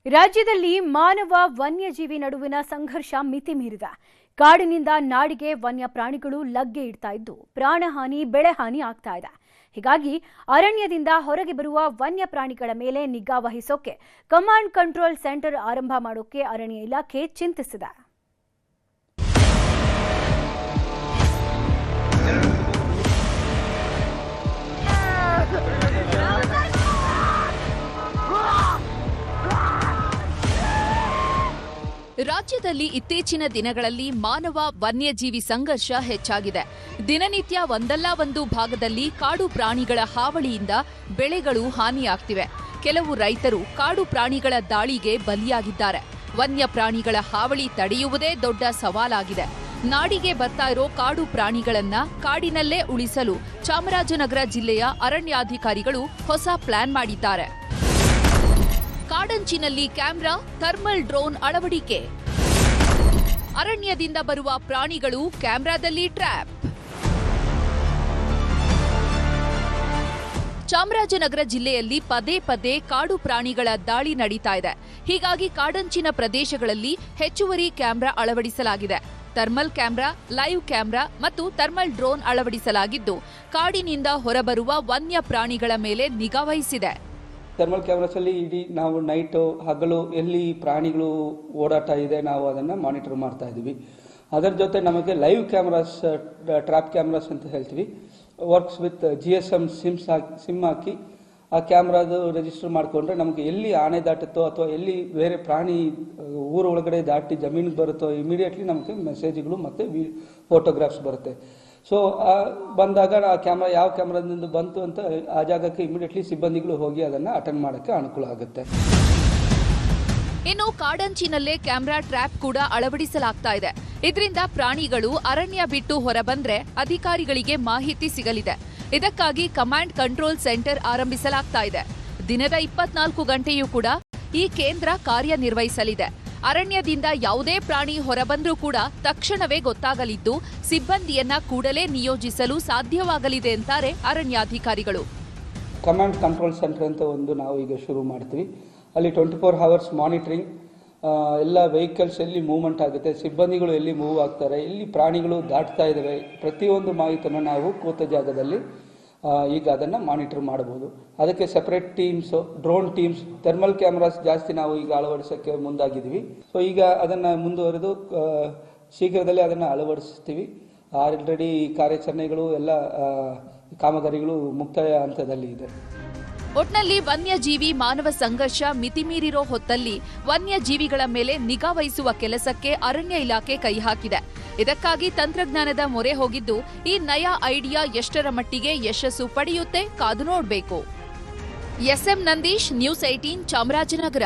ರಾಜ್ಯದಲ್ಲಿ ಮಾನವ ವನ್ಯಜೀವಿ ನಡುವಿನ ಸಂಘರ್ಷ ಮಿತಿ ಮೀರಿದೆ. ಕಾಡಿನಿಂದ ನಾಡಿಗೆ ವನ್ಯ ಪ್ರಾಣಿಗಳು ಲಗ್ಗೆ ಇಡ್ತಾ ಇದ್ದು ಪ್ರಾಣಹಾನಿ ಬೆಳೆಹಾನಿ ಆಗ್ತಾ ಇದೆ. ಹೀಗಾಗಿ ಅರಣ್ಯದಿಂದ ಹೊರಗೆ ಬರುವ ವನ್ಯ ಪ್ರಾಣಿಗಳ ಮೇಲೆ ನಿಗಾ ವಹಿಸೋಕೆ ಕಮಾಂಡ್ ಕಂಟ್ರೋಲ್ ಸೆಂಟರ್ ಆರಂಭ ಮಾಡೋಕೆ ಅರಣ್ಯ ಇಲಾಖೆ ಚಿಂತಿಸಿದೆ. ರಾಜ್ಯದಲ್ಲಿ ಇತ್ತೀಚಿನ ದಿನಗಳಲ್ಲಿ ಮಾನವ ವನ್ಯಜೀವಿ ಸಂಘರ್ಷ ಹೆಚ್ಚಾಗಿದೆ. ದಿನನಿತ್ಯ ಒಂದಲ್ಲ ಒಂದು ಭಾಗದಲ್ಲಿ ಕಾಡು ಪ್ರಾಣಿಗಳ ಹಾವಳಿಯಿಂದ ಬೆಳೆಗಳು ಹಾನಿಯಾಗ್ತಿವೆ. ಕೆಲವು ರೈತರು ಕಾಡು ಪ್ರಾಣಿಗಳ ದಾಳಿಗೆ ಬಲಿಯಾಗಿದ್ದಾರೆ. ವನ್ಯ ಪ್ರಾಣಿಗಳ ಹಾವಳಿ ತಡೆಯುವುದೇ ದೊಡ್ಡ ಸವಾಲಾಗಿದೆ. ನಾಡಿಗೆ ಬರ್ತಾ ಇರೋ ಕಾಡು ಪ್ರಾಣಿಗಳನ್ನ ಕಾಡಿನಲ್ಲೇ ಉಳಿಸಲು ಚಾಮರಾಜನಗರ ಜಿಲ್ಲೆಯ ಅರಣ್ಯಾಧಿಕಾರಿಗಳು ಹೊಸ ಪ್ಲಾನ್ ಮಾಡಿದ್ದಾರೆ. ಕಾಡಂಚಿನಲ್ಲಿ ಕ್ಯಾಮೆರಾ, ಥರ್ಮಲ್ ಡ್ರೋನ್ ಅಳವಡಿಕೆ. ಅರಣ್ಯದಿಂದ ಬರುವ ಪ್ರಾಣಿಗಳು ಕ್ಯಾಮೆರಾದಲ್ಲಿ ಟ್ರ್ಯಾಪ್. ಚಾಮರಾಜನಗರ ಜಿಲ್ಲೆಯಲ್ಲಿ ಪದೇ ಪದೇ ಕಾಡು ಪ್ರಾಣಿಗಳ ದಾಳಿ ನಡೀತಾ ಇದೆ. ಹೀಗಾಗಿ ಕಾಡಂಚಿನ ಪ್ರದೇಶಗಳಲ್ಲಿ ಹೆಚ್ಚುವರಿ ಕ್ಯಾಮೆರಾ ಅಳವಡಿಸಲಾಗಿದೆ. ಥರ್ಮಲ್ ಕ್ಯಾಮೆರಾ, ಲೈವ್ ಕ್ಯಾಮೆರಾ ಮತ್ತು ಥರ್ಮಲ್ ಡ್ರೋನ್ ಅಳವಡಿಸಲಾಗಿದ್ದು ಕಾಡಿನಿಂದ ಹೊರಬರುವ ವನ್ಯ ಪ್ರಾಣಿಗಳ ಮೇಲೆ ನಿಗಾ ವಹಿಸಿದೆ. ಥರ್ಮಲ್ ಕ್ಯಾಮ್ರಾಸಲ್ಲಿ ಇಡೀ ನಾವು ನೈಟು ಹಗಲು ಎಲ್ಲಿ ಪ್ರಾಣಿಗಳು ಓಡಾಟ ಇದೆ ನಾವು ಅದನ್ನು ಮಾನಿಟರ್ ಮಾಡ್ತಾ ಇದ್ದೀವಿ. ಅದರ ಜೊತೆ ನಮಗೆ ಲೈವ್ ಕ್ಯಾಮ್ರಾಸ್, ಟ್ರ್ಯಾಪ್ ಕ್ಯಾಮ್ರಾಸ್ ಅಂತ ಹೇಳ್ತೀವಿ, ವರ್ಕ್ಸ್ ವಿತ್ GSM ಸಿಮ್ ಹಾಕಿ ಆ ಕ್ಯಾಮ್ರಾದು ರಿಜಿಸ್ಟರ್ ಮಾಡಿಕೊಂಡ್ರೆ ನಮಗೆ ಎಲ್ಲಿ ಆನೆ ದಾಟುತ್ತೋ ಅಥವಾ ಎಲ್ಲಿ ಬೇರೆ ಪ್ರಾಣಿ ಊರ ಒಳಗಡೆ ದಾಟಿ ಜಮೀನಿಗೆ ಬರುತ್ತೋ ಇಮಿಡಿಯೇಟ್ಲಿ ನಮಗೆ ಮೆಸೇಜ್ಗಳು ಮತ್ತು ಫೋಟೋಗ್ರಾಫ್ಸ್ ಬರುತ್ತೆ. ಸೊ ಬಂದಾಗ ಆ ಕ್ಯಾಮ್ರಾ ಯಾವ ಕ್ಯಾಮ್ರಾದಿಂದ ಬಂತು ಅಂತ ಆ ಜಾಗಕ್ಕೆ ಇಮಿಡಿಯೇಟ್ಲಿ ಸಿಬ್ಬಂದಿಗಳು ಹೋಗಿ ಅದನ್ನು ಅಟೆಂಡ್ ಮಾಡೋಕ್ಕೆ ಅನುಕೂಲ ಆಗುತ್ತೆ. ಇನ್ನು ಕಾಡಂಚಿನಲ್ಲೇ ಕ್ಯಾಮೆರಾ ಟ್ರ್ಯಾಪ್ ಕೂಡ ಅಳವಡಿಸಲಾಗ್ತಾ ಇದೆ. ಇದರಿಂದ ಪ್ರಾಣಿಗಳು ಅರಣ್ಯ ಬಿಟ್ಟು ಹೊರಬಂದ್ರೆ ಅಧಿಕಾರಿಗಳಿಗೆ ಮಾಹಿತಿ ಸಿಗಲಿದೆ. ಇದಕ್ಕಾಗಿ ಕಮಾಂಡ್ ಕಂಟ್ರೋಲ್ ಸೆಂಟರ್ ಆರಂಭಿಸಲಾಗ್ತಾ ಇದೆ. ದಿನದ 24 ಗಂಟೆಯೂ ಕೂಡ ಈ ಕೇಂದ್ರ ಕಾರ್ಯನಿರ್ವಹಿಸಲಿದೆ. ಅರಣ್ಯದಿಂದ ಯಾವುದೇ ಪ್ರಾಣಿ ಹೊರಬಂದ್ರೂ ಕೂಡ ತಕ್ಷಣವೇ ಗೊತ್ತಾಗಲಿದ್ದು ಸಿಬ್ಬಂದಿಯನ್ನ ಕೂಡಲೇ ನಿಯೋಜಿಸಲು ಸಾಧ್ಯವಾಗಲಿದೆ ಅಂತಾರೆ ಅರಣ್ಯಾಧಿಕಾರಿಗಳು. ಕಮಾಂಡ್ ಕಂಟ್ರೋಲ್ ಸೆಂಟರ್ ಅಂತ ಒಂದು ನಾವು ಈಗ ಶುರು ಮಾಡ್ತೀವಿ. ಅಲ್ಲಿ 24 hours ಮಾನಿಟರಿಂಗ್, ಎಲ್ಲ ವೆಹಿಕಲ್ಸ್ ಎಲ್ಲಿ ಮೂವ್ಮೆಂಟ್ ಆಗುತ್ತೆ, ಸಿಬ್ಬಂದಿಗಳು ಎಲ್ಲಿ ಮೂವ್ ಆಗ್ತಾರೆ, ಎಲ್ಲಿ ಪ್ರಾಣಿಗಳು ದಾಟ್ತಾ ಇದ್ದಾವೆ, ಪ್ರತಿಯೊಂದು ಮಾಹಿತಿಯನ್ನು ನಾವು ಕೂತ ಜಾಗದಲ್ಲಿ ಈಗ ಅದನ್ನು ಮಾನಿಟರ್ ಮಾಡಬಹುದು. ಅದಕ್ಕೆ separate teams, drone teams, thermal cameras ಜಾಸ್ತಿ ನಾವು ಈಗ ಅಳವಡಿಸೋಕ್ಕೆ ಮುಂದಾಗಿದ್ದೀವಿ. ಸೊ ಈಗ ಅದನ್ನು ಮುಂದುವರೆದು ಶೀಘ್ರದಲ್ಲೇ ಅದನ್ನು ಅಳವಡಿಸ್ತೀವಿ. ಆಲ್ರೆಡಿ ಕಾರ್ಯಾಚರಣೆಗಳು ಎಲ್ಲ ಕಾಮಗಾರಿಗಳು ಮುಕ್ತಾಯ ಹಂತದಲ್ಲಿ ಇದೆ. ಒಟ್ನಲ್ಲಿ ವನ್ಯಜೀವಿ ಮಾನವ ಸಂಘರ್ಷ ಮಿತಿಮೀರಿರೋ ಹೊತ್ತಲ್ಲಿ ವನ್ಯಜೀವಿಗಳ ಮೇಲೆ ನಿಗಾ ವಹಿಸುವ ಕೆಲಸಕ್ಕೆ ಅರಣ್ಯ ಇಲಾಖೆ ಕೈ ಹಾಕಿದೆ. ಇದಕ್ಕಾಗಿ ತಂತ್ರಜ್ಞಾನದ ಮೊರೆ ಹೋಗಿದ್ದು ಈ ನಯಾ ಐಡಿಯಾ ಎಷ್ಟರ ಮಟ್ಟಿಗೆ ಯಶಸ್ಸು ಪಡೆಯುತ್ತೆ ಕಾದು ನೋಡಬೇಕು. SM Nandish, news 18 Chamarajanagar.